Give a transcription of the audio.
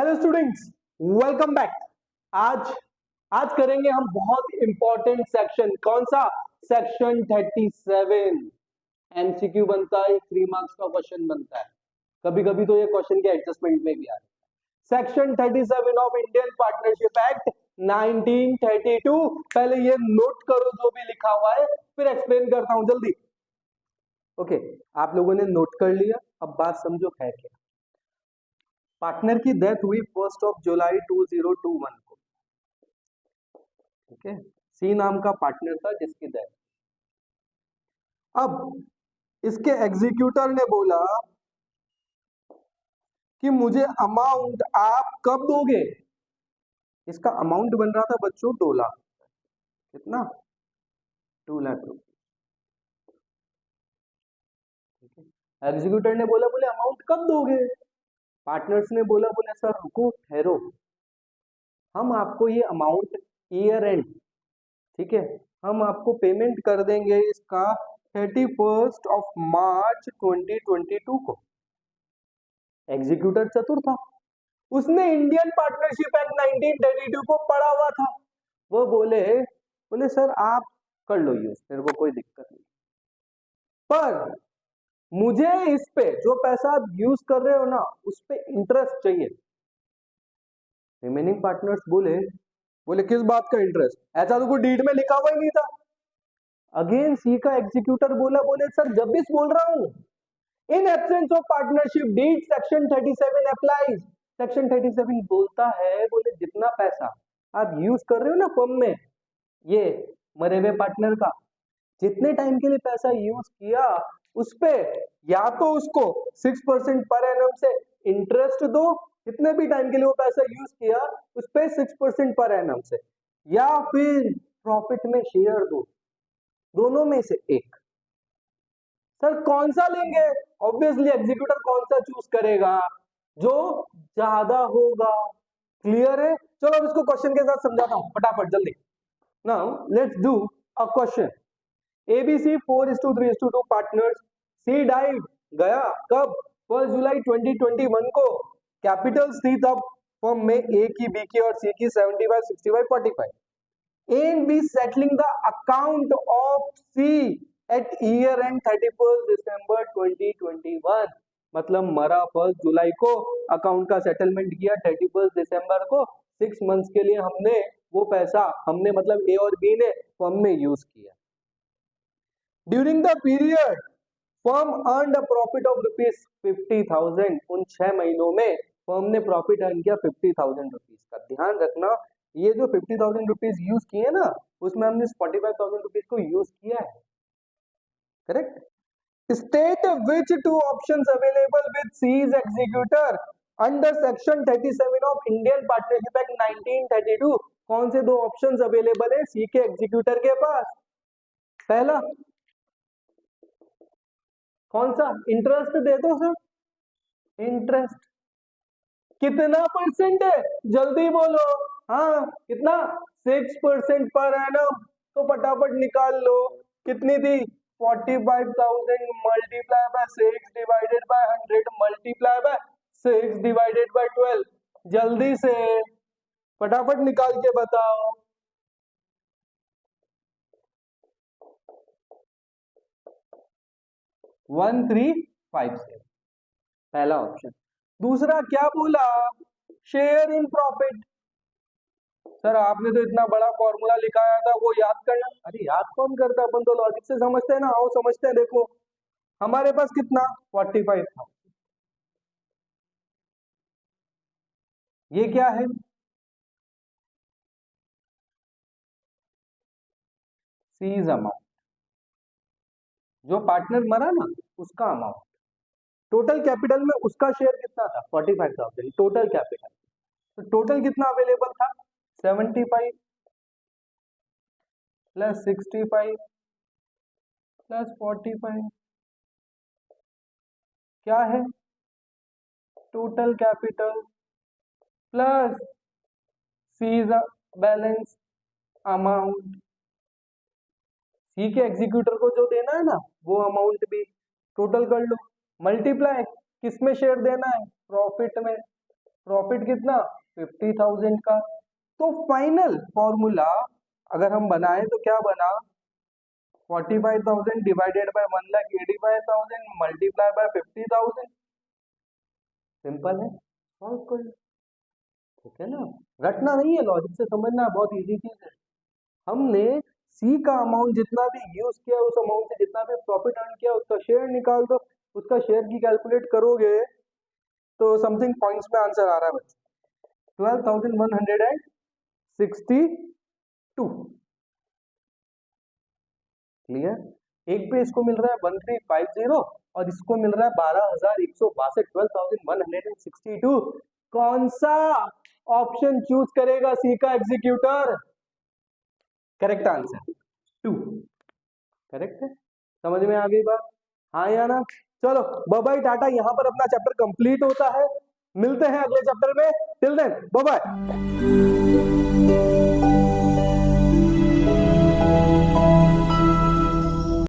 Hello students, welcome back. आज आज करेंगे हम बहुत इंपॉर्टेंट सेक्शन। कौन सा सेक्शन? 37। एमसीक्यू बनता है, 3 मार्क्स का क्वेश्चन बनता है। कभी कभी तो ये क्वेश्चन के एडजस्टमेंट में भी आ है। Section 37 of Indian partnership act 1932। पहले ये नोट करो जो भी लिखा हुआ है, फिर एक्सप्लेन करता हूं जल्दी। ओके, आप लोगों ने नोट कर लिया, अब बात समझो है क्या। पार्टनर की डेथ हुई 1 जुलाई 2021 को। ठीक है, सी नाम का पार्टनर था जिसकी डेथ। अब इसके एग्जीक्यूटर ने बोला कि मुझे अमाउंट आप कब दोगे। इसका अमाउंट बन रहा था बच्चों 2 लाख। कितना? 2 लाख रुपए। एग्जीक्यूटर ने बोला, बोले अमाउंट कब दोगे। पार्टनर्स ने बोला, बोले सर रुको ठहरो, हम आपको ये अमाउंट ईयर एंड, ठीक है, हम आपको पेमेंट कर देंगे इसका 31 मार्च 2022 को। एग्जीक्यूटर चतुर था, उसने इंडियन पार्टनरशिप एक्ट 1932 को पढ़ा हुआ था। वो बोले सर आप कर लो यूज, मेरे को कोई दिक्कत नहीं, पर मुझे इस पे जो पैसा आप यूज कर रहे हो ना, उस पे इंटरेस्ट चाहिए। रिमेनिंग पार्टनर्स बोले किस बात का इंटरेस्ट? ऐसा तो कोई डीड में लिखा हुआ ही नहीं था। अगेन सी का एग्जीक्यूटर बोले सर जब भी बोल रहा हूं, in absence of partnership deed section 37 applies. Section 37 बोलता है, बोले जितना पैसा आप यूज कर रहे हो ना फर्म में, ये मरे हुए पार्टनर का जितने टाइम के लिए पैसा यूज किया, उस पे या तो उसको 6% पर एनम से इंटरेस्ट दो, जितने भी टाइम के लिए वो पैसा यूज किया उस पे 6% पर एनम से, या फिर प्रॉफिट में शेयर दो, दोनों में से एक। सर कौन सा लेंगे? ऑब्वियसली एग्जीक्यूटर कौन सा चूज करेगा? जो ज्यादा होगा। क्लियर है? चलो अब इसको क्वेश्चन के साथ समझाता हूं फटाफट जल्दी। Now let's do a question. ABC 4:3:2 partners, she died, गया कब? 1 जुलाई 2021 को। कैपिटल्स थी तब फर्म में ए की, बी की और सी की 75, 65, 45। A and B settling the account of C at year end 31 December 2021। मतलब मरा 1 जुलाई को, अकाउंट का सेटलमेंट किया 31 दिसंबर को। 6 मंथ्स के लिए हमने वो पैसा, हमने मतलब ए और बी ने फर्म में यूज किया। During the period firm earned a profit of ₹50,000। उन 6 महीनों में फर्म ने प्रॉफिट अर्न किया 50,000 रुपीज का। ध्यान रखना, ये जो 50,000 रुपीज यूज किए ना, उसमें हमने 45,000 रुपीज को यूज किया है। Correct? State which 2 options available with sees executor under section 37 of Indian partnership act 1932। कौन से 2 ऑप्शंस अवेलेबल है सी के एग्जीक्यूटर के पास? पहला कौन सा? इंटरेस्ट दे दो सर। इंटरेस्ट कितना परसेंट है? जल्दी बोलो। हाँ कितना? 6% पर एनम। तो फटाफट निकाल लो, कितनी थी? 45,000 multiply by 6 divided by 100 multiply by 6 divided by 12। जल्दी से फटाफट निकाल के बताओ। 1357, पहला ऑप्शन। दूसरा क्या बोला? Share in profit. सर आपने तो इतना बड़ा फॉर्मूला लिखाया था, वो याद करना। अरे याद कौन करता, अपन तो लॉजिक से समझते हैं ना। आओ समझते हैं। देखो हमारे पास कितना? 45 था। ये क्या है? सीज अमाउंट, जो पार्टनर मरा ना उसका अमाउंट। टोटल कैपिटल में उसका शेयर कितना था? 45,000 टोटल कैपिटल। तो टोटल कितना अवेलेबल था? 75 प्लस 65 प्लस 45 क्या है? Total capital plus C's balance amount. C के एग्जीक्यूटर को जो देना है ना, वो अमाउंट भी टोटल कर लो, मल्टीप्लाई किस में शेयर देना है? प्रॉफिट में। प्रॉफिट कितना 50,000 का। तो फाइनल फॉर्मूला अगर हम बनाए तो क्या बना 45,000 divided by 1,85,000 multiply by 50,000। Simple है, सॉल्व कर लो। ठीक है ना, रटना नहीं है, लॉजिक से समझना है, बहुत इजी चीज है। हमने सी का अमाउंट जितना भी यूज किया उस अमाउंट से जितना भी प्रॉफिट अर्न किया उसका शेयर निकाल दो, उसका शेयर की कैलकुलेट करोगे तो समथिंग पॉइंट्स में आंसर आ रहा है बच्चों 12,162। क्लियर, एक पे इसको मिल रहा है 1350 और इसको मिल रहा है 12,162, 12,162। कौन सा ऑप्शन चूज करेगा सी का एग्जीक्यूटर? Correct answer 2। करेक्ट है, समझ में आ गई बात? हाँ या ना? चलो बाय बाय टाटा, यहां पर अपना चैप्टर कंप्लीट होता है, मिलते हैं अगले चैप्टर में। Till then bye bye.